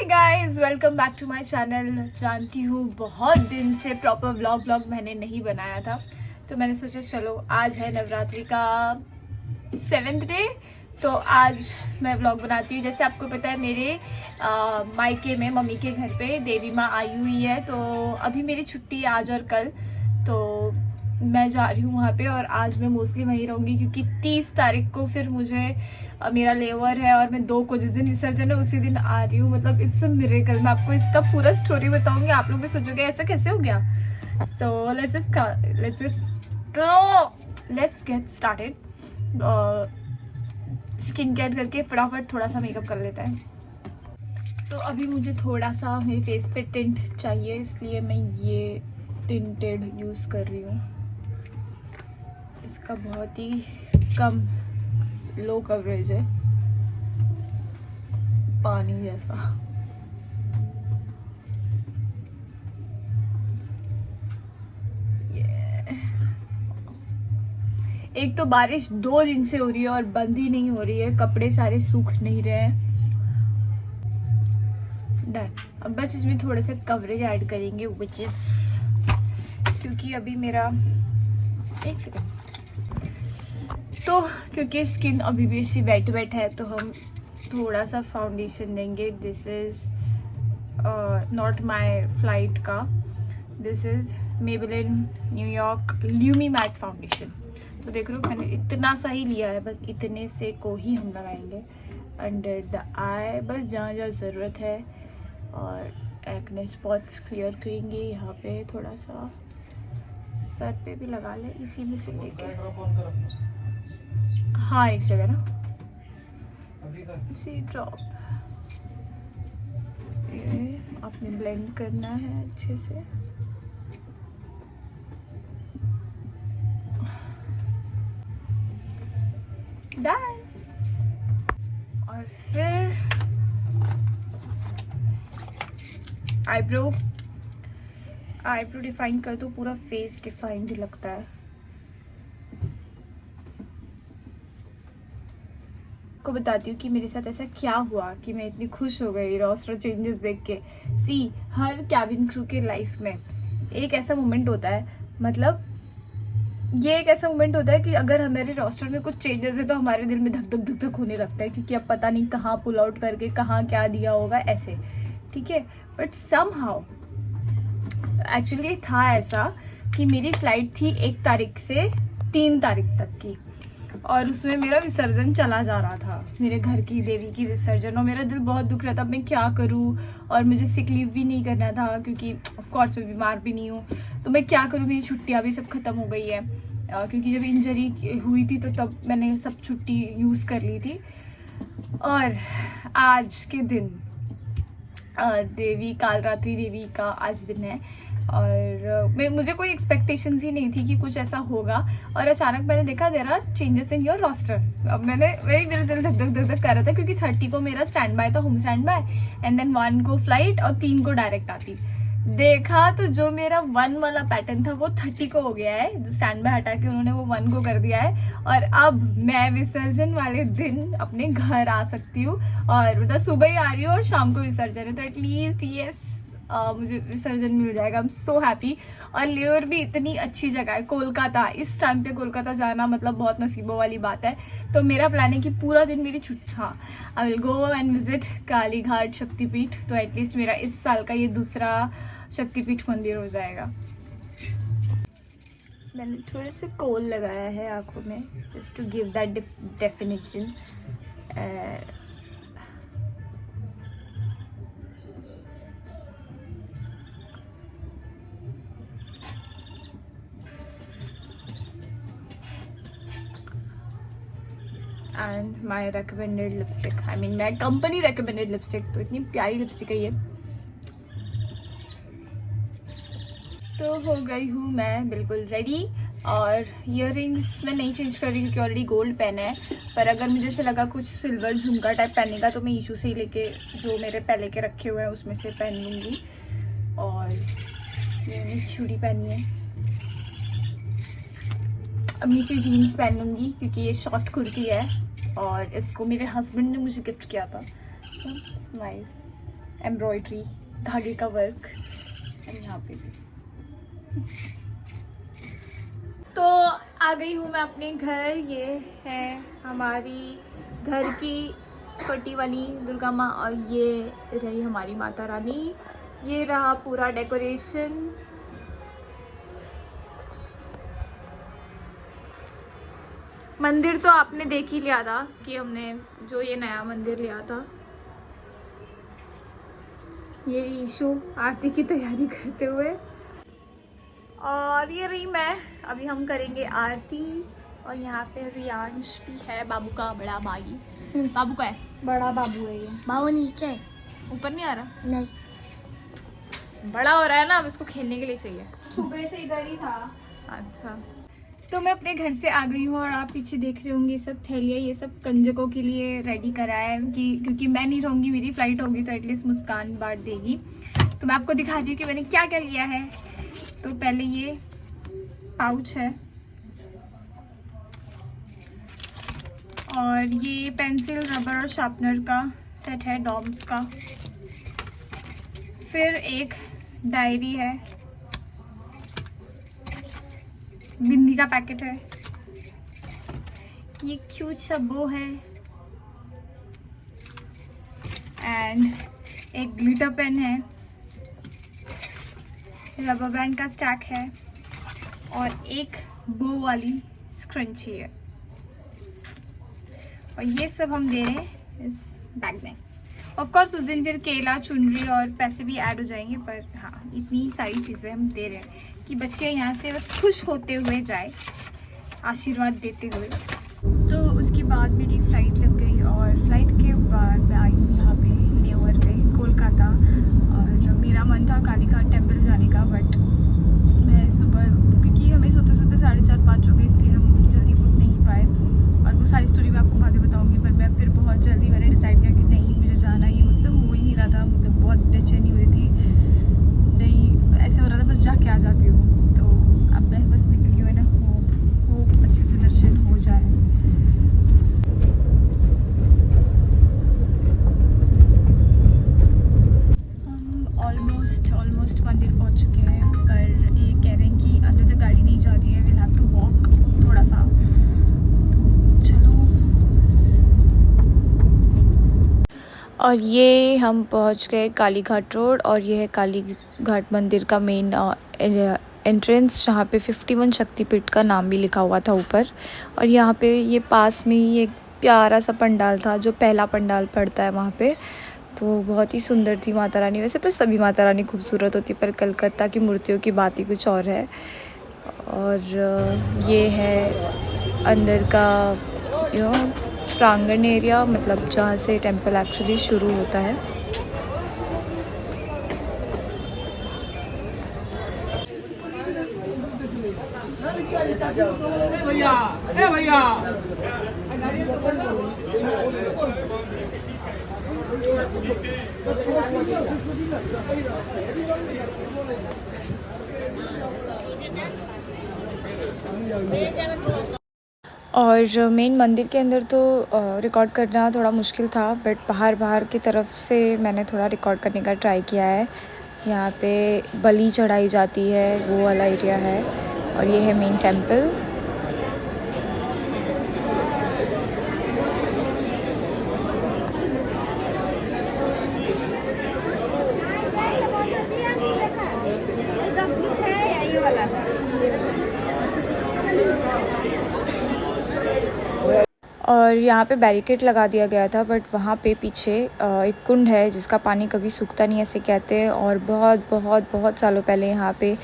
Guys, welcome back to my channel. जानती हूँ बहुत दिन से प्रॉपर व्लॉग मैंने नहीं बनाया था, तो मैंने सोचा चलो आज है नवरात्रि का 7th डे, तो आज मैं व्लॉग बनाती हूँ। जैसे आपको पता है मेरे मायके में मम्मी के घर पे देवी माँ आई हुई है, तो अभी मेरी छुट्टी है आज और कल, तो मैं जा रही हूँ वहाँ पे। और आज मैं मोस्टली वहीं रहूँगी क्योंकि 30 तारीख को फिर मुझे मेरा लेवर है और मैं 2 को जिस दिन विसर्जन है उसी दिन आ रही हूँ। मतलब इट्स अ मिरेकल। मैं आपको इसका पूरा स्टोरी बताऊंगी, आप लोग भी सोचोगे ऐसा कैसे हो गया। So let's get started. Skin care करके फटाफट थोड़ा सा मेकअप कर लेता है। तो अभी मुझे थोड़ा सा मेरे फेस पे टिंट चाहिए, इसलिए मैं ये टिंटेड यूज़ कर रही हूँ। इसका बहुत ही कम लो कवरेज है, पानी जैसा। एक तो बारिश 2 दिन से हो रही है और बंद ही नहीं हो रही है, कपड़े सारे सूख नहीं रहे हैं। डन। अब बस इसमें थोड़े से कवरेज ऐड करेंगे, विच इज क्योंकि अभी मेरा एक सेकेंड, तो क्योंकि स्किन अभी भी ऐसी वेट है तो हम थोड़ा सा फाउंडेशन देंगे। This is not my flight का, this is Maybelline New York lumi matte foundation. तो देख लो मैंने इतना सा ही लिया है, बस इतने से को ही हम लगाएंगे अंडर द आई, बस जहाँ जहाँ ज़रूरत है। और एक्ने स्पॉट्स क्लियर करेंगे यहाँ पे, थोड़ा सा सर पे भी लगा ले इसी में से लेके। हाँ एक जगह ना, इसी ड्रॉप ये आपने ब्लेंड करना है अच्छे से। डन। और फिर आईब्रो डिफाइन कर दो, पूरा फेस डिफाइंड ही लगता है। को बताती हूँ कि मेरे साथ ऐसा क्या हुआ कि मैं इतनी खुश हो गई रोस्टर चेंजेस देख के। सी, हर कैबिन क्रू के लाइफ में एक ऐसा मोमेंट होता है, मतलब ये एक ऐसा मोमेंट होता है कि अगर हमारे रोस्टर में कुछ चेंजेस है तो हमारे दिल में धक धक धक धक होने लगता है, क्योंकि अब पता नहीं कहाँ पुल आउट करके कहाँ क्या दिया होगा ऐसे, ठीक है। बट समहाउ एक्चुअली था ऐसा कि मेरी फ्लाइट थी 1 तारीख से 3 तारीख तक की, और उसमें मेरा विसर्जन चला जा रहा था, मेरे घर की देवी की विसर्जन। और मेरा दिल बहुत दुख रहा था, मैं क्या करूँ। और मुझे सिक लीव भी नहीं करना था क्योंकि ऑफ कोर्स मैं बीमार भी नहीं हूँ, तो मैं क्या करूँ। मेरी छुट्टियाँ भी सब ख़त्म हो गई है, क्योंकि जब इंजरी हुई थी तो तब मैंने सब छुट्टी यूज़ कर ली थी। और आज के दिन देवी कालरात्रि देवी का आज दिन है, और मुझे कोई एक्सपेक्टेशंस ही नहीं थी कि कुछ ऐसा होगा। और अचानक मैंने देखा there are changes in your roster. अब मेरे दिल धक धक धक धक कर रहा था, क्योंकि 30 को मेरा स्टैंड बाय था, home stand by, and then 1 को फ्लाइट और 3 को डायरेक्ट आती। देखा तो जो मेरा 1 वाला पैटर्न था वो 30 को हो गया है, स्टैंड बाय हटा के उन्होंने वो 1 को कर दिया है। और अब मैं विसर्जन वाले दिन अपने घर आ सकती हूँ, और मतलब सुबह ही आ रही हूँ और शाम को विसर्जन है, तो एटलीस्ट यस मुझे विसर्जन मिल जाएगा। I am so happy. और लेवर भी इतनी अच्छी जगह है, कोलकाता, इस टाइम पे कोलकाता जाना मतलब बहुत नसीबों वाली बात है। तो मेरा प्लान है कि पूरा दिन मेरी छुट्टी, हाँ I will go and visit Kalighat Shaktipeeth, तो एटलीस्ट मेरा इस साल का ये दूसरा शक्तिपीठ मंदिर हो जाएगा। मैंने थोड़े से कोल लगाया है आंखों में, just to give that definition. And my recommended lipstick, I mean my company recommended lipstick, तो इतनी प्यारी लिपस्टिक है ये। तो हो गई हूँ मैं बिल्कुल रेडी। और इयररिंग्स मैं नहीं चेंज कर रही क्योंकि ऑलरेडी गोल्ड पहना है, पर अगर मुझे ऐसा लगा कुछ सिल्वर झुमका टाइप पहनने का तो मैं ईशू से ही लेके जो मेरे पहले के रखे हुए हैं उसमें से पहन लूँगी। और ये चूड़ी पहनी है, अब नीचे जीन्स पहन लूँगी क्योंकि ये शॉर्ट कुर्ती है, और इसको मेरे हस्बैंड ने मुझे गिफ्ट किया था। नाइस। एम्ब्रॉयडरी, धागे का वर्क, एंड यहाँ पे भी। तो आ गई हूँ मैं अपने घर। ये है हमारी घर की छोटी वाली दुर्गा माँ और ये रही हमारी माता रानी। ये रहा पूरा डेकोरेशन। मंदिर तो आपने देख ही लिया था कि हमने जो ये नया मंदिर लिया था। ये ईशु आरती की तैयारी करते हुए, और ये रही मैं। अभी हम करेंगे आरती। और यहाँ पे रियांश भी है, बाबू का बड़ा भाई। बाबू का है, बड़ा बाबू है ये। बाबू नीचे है। ऊपर नहीं आ रहा, नहीं बड़ा हो रहा है ना, अब इसको खेलने के लिए चाहिए। सुबह से इधर ही था। अच्छा, तो मैं अपने घर से आ गई हूँ और आप पीछे देख रहे होंगे सब थैलियाँ, ये सब कंजकों के लिए रेडी करा है क्योंकि मैं नहीं रहूँगी, मेरी फ़्लाइट होगी तो एटलीस्ट मुस्कान बांट देगी। तो मैं आपको दिखा दी हूँ कि मैंने क्या क्या लिया है। तो पहले ये पाउच है, और ये पेंसिल, रबर और शार्पनर का सेट है डॉम्स का। फिर एक डायरी है, बिंदी का पैकेट है, ये क्यूट सा बो है, एंड एक ग्लिटर पेन है, रबर बैंड का स्टैक है, और एक बो वाली स्क्रंची है। और ये सब हम दे रहे हैं इस बैग में। ऑफ कोर्स उस दिन फिर केला, चुनरी और पैसे भी ऐड हो जाएंगे, पर हाँ इतनी सारी चीज़ें हम दे रहे हैं कि बच्चे यहाँ से बस खुश होते हुए जाए, आशीर्वाद देते हुए। तो उसके बाद मेरी फ़्लाइट लग गई और फ्लाइट के बाद मैं आई हूँ यहाँ पे न्यूयॉर्क पे, कोलकाता। और मेरा मन था कालीघाट टेम्पल जाने का, बट मैं सुबह, क्योंकि हमें सोते सोते 4:30-5 हो गए, इसलिए हम जल्दी उठ नहीं पाए। और वो सारी स्टोरी मैं आपको बाद में बताऊँगी, पर मैं फिर बहुत जल्दी मैंने डिसाइड किया कि नहीं मुझे जाना, ये मुझसे हो ही नहीं रहा था, मतलब बहुत बेचैनी हो रही थी, नहीं ऐसे हो रहा था बस जाके आ जाती हूँ। तो अब मैं बस निकली हूँ ना, होप अच्छे से दर्शन हो जाए। हम ऑलमोस्ट मंदिर पहुँच चुके हैं, पर ये कह रहे हैं कि अंदर तक गाड़ी नहीं जाती है, विल हैव टू वॉक थोड़ा सा। तो चलो। और ये हम पहुंच गए कालीघाट रोड, और ये है कालीघाट मंदिर का मेन एंट्रेंस, जहाँ पे 51 शक्तिपीठ का नाम भी लिखा हुआ था ऊपर। और यहाँ पे ये पास में ही एक प्यारा सा पंडाल था, जो पहला पंडाल पड़ता है वहाँ पे। तो बहुत ही सुंदर थी माता रानी। वैसे तो सभी माता रानी खूबसूरत होती, पर कलकत्ता की मूर्तियों की बात ही कुछ और है। और ये है अंदर का प्रांगण एरिया, मतलब जहाँ से टेंपल एक्चुअली शुरू होता है। भैया और मेन मंदिर के अंदर तो रिकॉर्ड करना थोड़ा मुश्किल था, बट बाहर की तरफ से मैंने थोड़ा रिकॉर्ड करने का ट्राई किया है। यहाँ पे बलि चढ़ाई जाती है, वो वाला एरिया है। और ये है मेन टेंपल। और यहाँ पे बैरिकेड लगा दिया गया था, बट वहाँ पे पीछे एक कुंड है जिसका पानी कभी सूखता नहीं, ऐसे कहते हैं। और बहुत बहुत बहुत सालों पहले यहाँ पे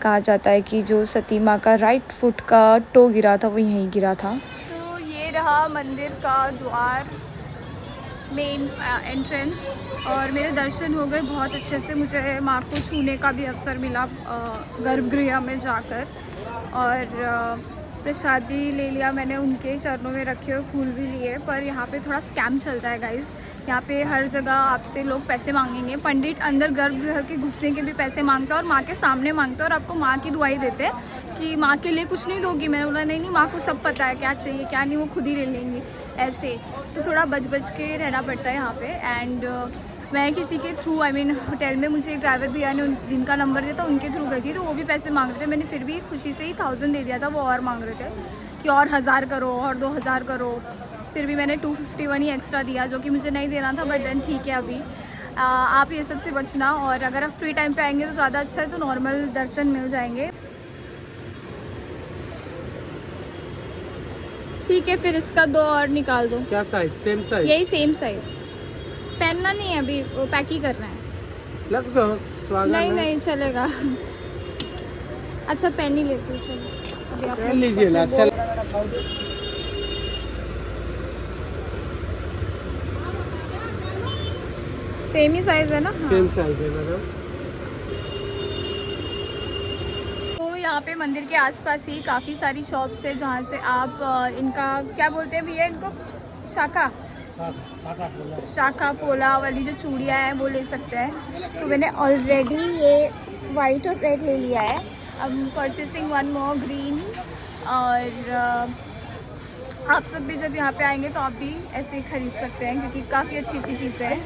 कहा जाता है कि जो सती माँ का राइट फुट का टो गिरा था, वो यहीं गिरा था। तो ये रहा मंदिर का द्वार, मेन एंट्रेंस। और मेरे दर्शन हो गए बहुत अच्छे से। मुझे माँ को छूने का भी अवसर मिला गर्भगृह में जाकर, और प्रसाद भी ले लिया मैंने, उनके चरणों में रखे हुए फूल भी लिए। पर यहाँ पे थोड़ा स्कैम चलता है गाइस। यहाँ पे हर जगह आपसे लोग पैसे मांगेंगे। पंडित अंदर गर्भगृह के घुसने के भी पैसे मांगता है, और माँ के सामने मांगता है, और आपको माँ की दुआई देते हैं कि माँ के लिए कुछ नहीं दोगी। मैंने बोला नहीं, माँ को सब पता है क्या चाहिए क्या नहीं, वो खुद ही ले लेंगी ऐसे। तो थोड़ा बच के रहना पड़ता है यहाँ पे। एंड मैं किसी के थ्रू होटल में मुझे एक ड्राइवर भैया ने जिनका नंबर दिया था उनके थ्रू गई थी, तो वो भी पैसे मांग रहे थे। मैंने फिर भी खुशी से ही 1000 दे दिया था, वो और मांग रहे थे कि और 1000 करो और 2000 करो। फिर भी मैंने 251 ही एक्स्ट्रा दिया, जो कि मुझे नहीं देना था, बट देन ठीक है। अभी आप ये सब से बचना, और अगर आप फ्री टाइम पे आएंगे तो ज़्यादा अच्छा है, तो नॉर्मल दर्शन मिल जाएंगे। ठीक है, फिर इसका 2 और निकाल दो। क्या साइज? Same size? यही सेम साइज। पहनना नहीं है अभी, वो पैक ही करना है। लग दो स्वागत नहीं है। नहीं चलेगा। अच्छा पहन ही लेती हूँ, चलो अभी आप पहन लीजिए ना। अच्छा सेम ही साइज है ना? हाँ। सेम साइज है मैडम। तो यहाँ पे मंदिर के आसपास ही काफ़ी सारी शॉप्स है जहाँ से आप इनका क्या बोलते हैं भैया इनको, शाखा पोला वाली जो चूड़ियाँ हैं वो ले सकते हैं। तो मैंने ऑलरेडी ये वाइट और रेड ले लिया है। अब परचेसिंग 1 मोर ग्रीन। और आप सब भी जब यहाँ पे आएंगे तो आप भी ऐसे ही खरीद सकते हैं, क्योंकि काफ़ी अच्छी अच्छी चीज़ें हैं।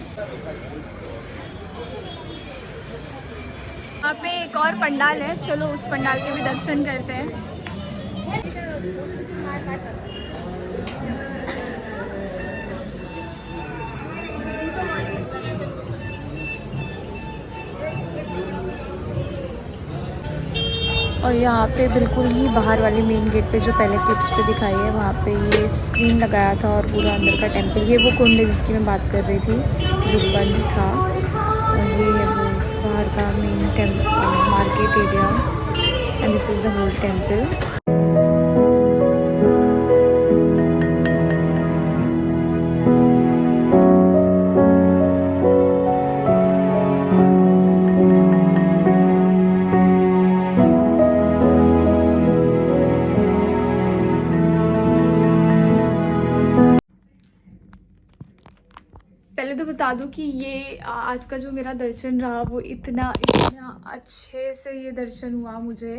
यहाँ पे एक और पंडाल है, चलो उस पंडाल के भी दर्शन करते हैं। और यहाँ पे बिल्कुल ही बाहर वाली मेन गेट पे जो पहले क्लिप्स पे दिखाई है, वहाँ पे ये स्क्रीन लगाया था और पूरा अंदर का टेंपल, ये वो कुंड है जिसकी मैं बात कर रही थी जो बंद था। और ये है वो बाहर का main temple market area, and this is the whole temple. पहले तो बता दूं कि ये आज का जो मेरा दर्शन रहा वो इतना अच्छे से ये दर्शन हुआ मुझे।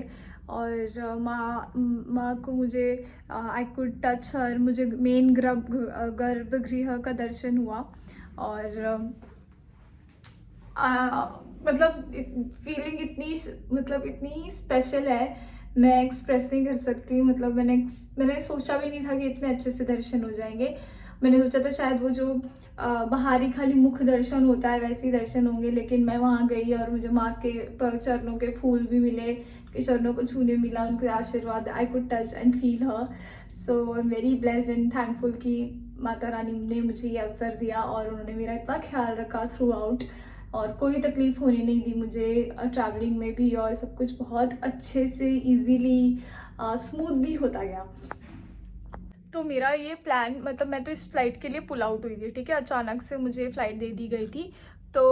और माँ को मुझे आई कुड टच हर, मुझे मेन गर्भगृह का दर्शन हुआ। और मतलब फीलिंग इतनी स्पेशल है, मैं एक्सप्रेस नहीं कर सकती। मतलब मैंने सोचा भी नहीं था कि इतने अच्छे से दर्शन हो जाएंगे। मैंने सोचा था शायद वो जो बाहरी खाली मुख दर्शन होता है वैसे ही दर्शन होंगे, लेकिन मैं वहाँ गई और मुझे माँ के चरणों के फूल भी मिले, चरणों को छूने मिला, उनके आशीर्वाद। I could touch and feel her. So I am very blessed and thankful कि माता रानी ने मुझे ये अवसर दिया और उन्होंने मेरा इतना ख्याल रखा थ्रू आउट, और कोई तकलीफ होने नहीं दी मुझे ट्रैवलिंग में भी, और सब कुछ बहुत अच्छे से इजीली स्मूथली होता गया। तो मेरा ये प्लान, मतलब मैं तो इस फ़्लाइट के लिए पुल आउट हुई थी, ठीक है। अचानक से मुझे फ़्लाइट दे दी गई थी। तो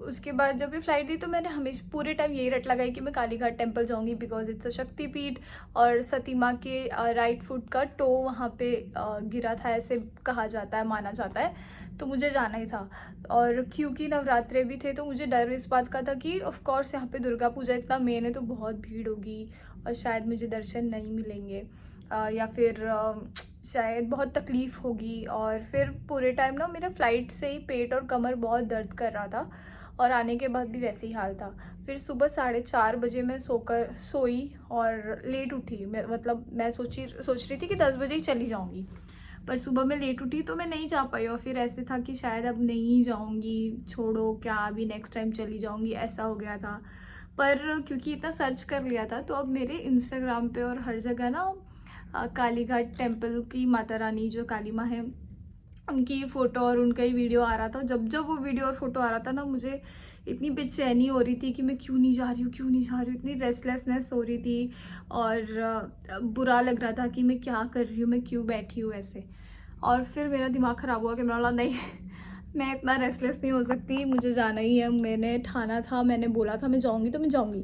उसके बाद जब ये फ़्लाइट दी तो मैंने हमेशा पूरे टाइम यही रट लगाई कि मैं कालीघाट टेम्पल जाऊंगी, बिकॉज इट्स अ शक्तिपीठ, और सती माँ के राइट फुट का टो वहाँ पे गिरा था, ऐसे कहा जाता है, माना जाता है। तो मुझे जाना ही था। और क्योंकि नवरात्रे भी थे तो मुझे डर इस बात का था कि ऑफ कोर्स यहाँ पे दुर्गा पूजा इतना मेन है तो बहुत भीड़ होगी और शायद मुझे दर्शन नहीं मिलेंगे, या फिर शायद बहुत तकलीफ़ होगी। और फिर पूरे टाइम ना मेरा फ़्लाइट से ही पेट और कमर बहुत दर्द कर रहा था, और आने के बाद भी वैसे ही हाल था। फिर सुबह 4:30 बजे मैं सोई और लेट उठी। मैं सोच रही थी कि 10 बजे ही चली जाऊंगी, पर सुबह मैं लेट उठी तो मैं नहीं जा पाई। और फिर ऐसे था कि शायद अब नहीं जाऊंगी, छोड़ो क्या, अभी नेक्स्ट टाइम चली जाऊंगी, ऐसा हो गया था। पर क्योंकि इतना सर्च कर लिया था तो अब मेरे इंस्टाग्राम पे और हर जगह ना कालीघाट टेम्पल की माता रानी जो काली माँ है उनकी फ़ोटो और उनका ही वीडियो आ रहा था। जब वो वीडियो और फोटो आ रहा था ना, मुझे इतनी बेचैनी हो रही थी कि मैं क्यों नहीं जा रही हूँ, इतनी रेस्टलेसनेस हो रही थी, और बुरा लग रहा था कि मैं क्या कर रही हूँ, मैं क्यों बैठी हूँ ऐसे। और फिर मेरा दिमाग ख़राब हुआ कि मैं बोला नहीं, मैं इतना रेस्टलेस नहीं हो सकती, मुझे जाना ही है। मैंने ठाना था, मैंने बोला था मैं जाऊँगी तो मैं जाऊँगी।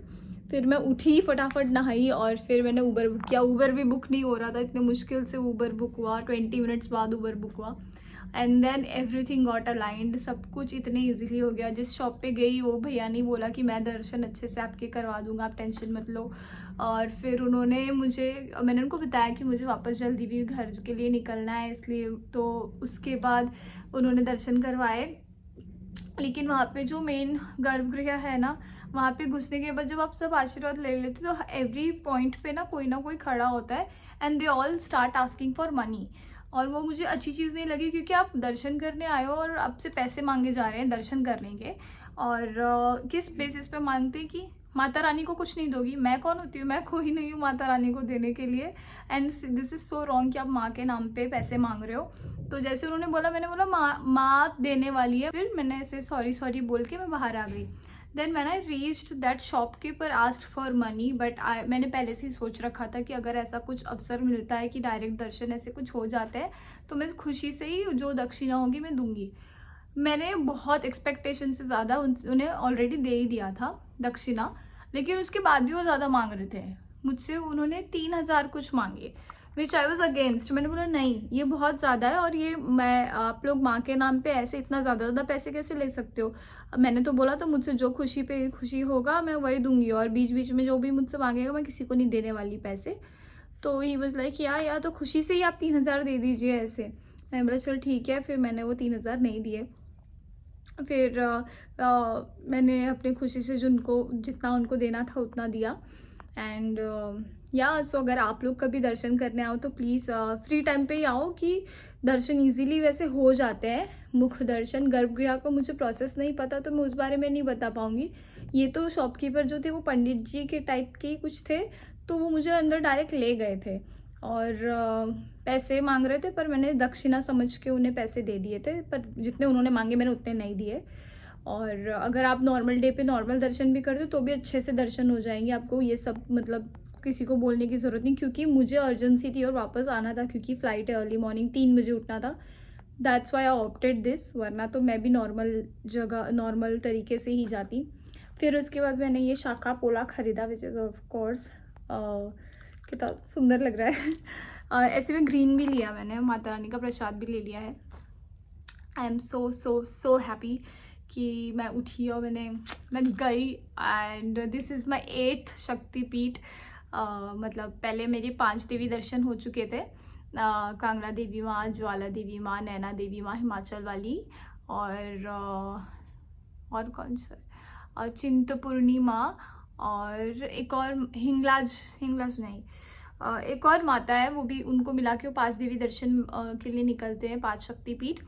फिर मैं उठी, फटाफट नहाई और फिर मैंने ऊबर बुक किया। ऊबर भी बुक नहीं हो रहा था, इतने मुश्किल से ऊबर बुक हुआ, 20 मिनट्स बाद ऊबर बुक हुआ। And then everything got aligned, सब कुछ इतने इजीली हो गया। जिस शॉप पे गई वो भैया ने बोला कि मैं दर्शन अच्छे से आपके करवा दूंगा, आप टेंशन मत लो। और फिर मैंने उनको बताया कि मुझे वापस जल्दी भी घर के लिए निकलना है, इसलिए तो उसके बाद उन्होंने दर्शन करवाए। लेकिन वहाँ पे जो मेन गर्भगृह है ना, वहाँ पे घुसने के बाद जब आप सब आशीर्वाद ले लेते हो तो एवरी पॉइंट पे ना कोई खड़ा होता है and they all start asking for money. और वो मुझे अच्छी चीज़ नहीं लगी, क्योंकि आप दर्शन करने आए हो और आपसे पैसे मांगे जा रहे हैं दर्शन करने के, और किस बेसिस पे मांगते हैं कि माता रानी को कुछ नहीं दोगी। मैं कौन होती हूँ? मैं कोई नहीं हूँ माता रानी को देने के लिए। And this is so wrong कि आप माँ के नाम पे पैसे मांग रहे हो। तो जैसे उन्होंने बोला, मैंने बोला माँ देने वाली है। फिर मैंने ऐसे सॉरी बोल के मैं बाहर आ गई। Then man I reached that shopkeeper asked for money, but मैंने पहले से ही सोच रखा था कि अगर ऐसा कुछ अवसर मिलता है कि डायरेक्ट दर्शन ऐसे कुछ हो जाते हैं तो मैं खुशी से ही जो दक्षिणा होगी मैं दूंगी। मैंने बहुत एक्सपेक्टेशन से ज़्यादा उन्हें ऑलरेडी दे ही दिया था दक्षिणा, लेकिन उसके बाद भी वो ज़्यादा मांग रहे थे मुझसे। उन्होंने 3,000 कुछ मांगे, विच आई वॉज अगेंस्ट। मैंने बोला नहीं, ये बहुत ज़्यादा है, और ये आप लोग माँ के नाम पे ऐसे इतना ज़्यादा पैसे कैसे ले सकते हो। मैंने तो बोला था मुझसे जो खुशी होगा मैं वही दूंगी, और बीच बीच में जो भी मुझसे मांगेगा मैं किसी को नहीं देने वाली पैसे। तो ही वॉज लाइक या तो खुशी से ही आप 3,000 दे दीजिए ऐसे। मैंने बोला चल ठीक है। फिर मैंने वो 3,000 नहीं दिए। फिर मैंने अपनी खुशी से जितना उनको देना था उतना दिया। एंड सो अगर आप लोग कभी दर्शन करने आओ तो प्लीज़ फ्री टाइम पे ही आओ, कि दर्शन इजीली वैसे हो जाते हैं। मुख दर्शन गर्भगृह का मुझे प्रोसेस नहीं पता तो मैं उस बारे में नहीं बता पाऊँगी। ये तो शॉपकीपर जो थे वो पंडित जी के टाइप के कुछ थे, तो वो मुझे अंदर डायरेक्ट ले गए थे और पैसे मांग रहे थे, पर मैंने दक्षिणा समझ के उन्हें पैसे दे दिए थे। पर जितने उन्होंने मांगे मैंने उतने नहीं दिए। और अगर आप नॉर्मल डे पे नॉर्मल दर्शन भी करते हो तो भी अच्छे से दर्शन हो जाएंगे। आपको ये सब मतलब किसी को बोलने की ज़रूरत नहीं, क्योंकि मुझे अर्जेंसी थी और वापस आना था, क्योंकि फ़्लाइट है अर्ली मॉर्निंग 3 बजे उठना था। That's why I opted this, वरना तो मैं भी नॉर्मल तरीके से ही जाती। फिर उसके बाद मैंने ये शाखा पोला ख़रीदा, विच इज़ ऑफ कोर्स कितना सुंदर लग रहा है। ऐसे में ग्रीन भी लिया मैंने, माता रानी का प्रसाद भी ले लिया है। आई एम सो हैप्पी कि मैं उठी और मैं गई। And this is my 8th शक्तिपीठ। मतलब पहले मेरे 5 देवी दर्शन हो चुके थे, कांगड़ा देवी माँ, ज्वाला देवी माँ, नैना देवी माँ हिमाचल वाली, और कौन सा, और चिंतपूर्णी माँ, और एक और हिंगलाज नहीं, एक और माता है, वो भी उनको मिला के वो 5 देवी दर्शन के लिए निकलते हैं, 5 शक्तिपीठ।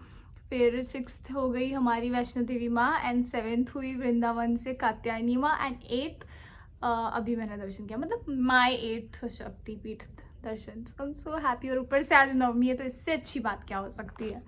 फिर 6th हो गई हमारी वैष्णो देवी माँ, एंड 7th हुई वृंदावन से कात्यायनी माँ, एंड 8th अभी मैंने दर्शन किया, मतलब माय 8th शक्तिपीठ दर्शन। सो आई एम सो हैप्पी। और ऊपर से आज नवमी है तो इससे अच्छी बात क्या हो सकती है।